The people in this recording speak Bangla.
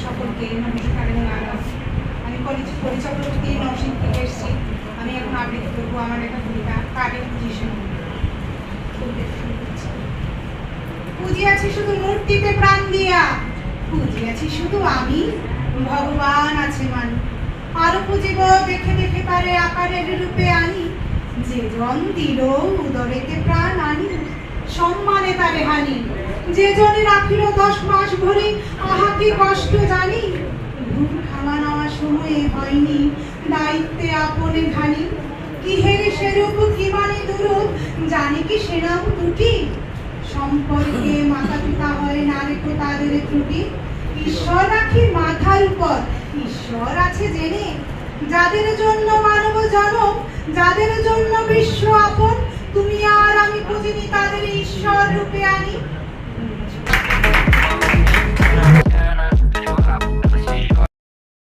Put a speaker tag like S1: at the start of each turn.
S1: সকলকে নমস্কার এবং আদাব। আমি পরিচক্রবর্তী নরসিংহ থেকে এসেছি। আমি এখন আবৃত্তি করবো আমার একটা কবিতা কারের পজিশন। পুজিয়াছি শুধু মূর্তিতে প্রাণ দিয়া, পুজিয়াছি শুধু আমি, ভগবান আছে মান। আরো পুজিব দেখে দেখে তারে আকারের রূপে আনি, যে জন দিল উদরেতে প্রাণ আনি, সম্মানে তারে হানি। যে জনে রাখিল 10 মাস ভরে, আহা কি কষ্ট জানি। ঘুম খাওয়া নেওয়া সময়ে হয়নি, দায়িত্বে আপনে ঘানি। কি হেরে সেরূপ কি মানে দুরূপ, জানি কি সেরাম ত্রুটি। সম্পর্কে মাথা পিতা হয় না রেখো তাদের ত্রুটি। ঈশ্বর রাখি মাথার উপর, ঈশ্বর আছে জেনে। যাদের জন্য মানব জনম, যাদের জন্য বিশ্ব আপন, তুমি আর আমি পুজিনি তাদের ঈশ্বর রূপে আনি।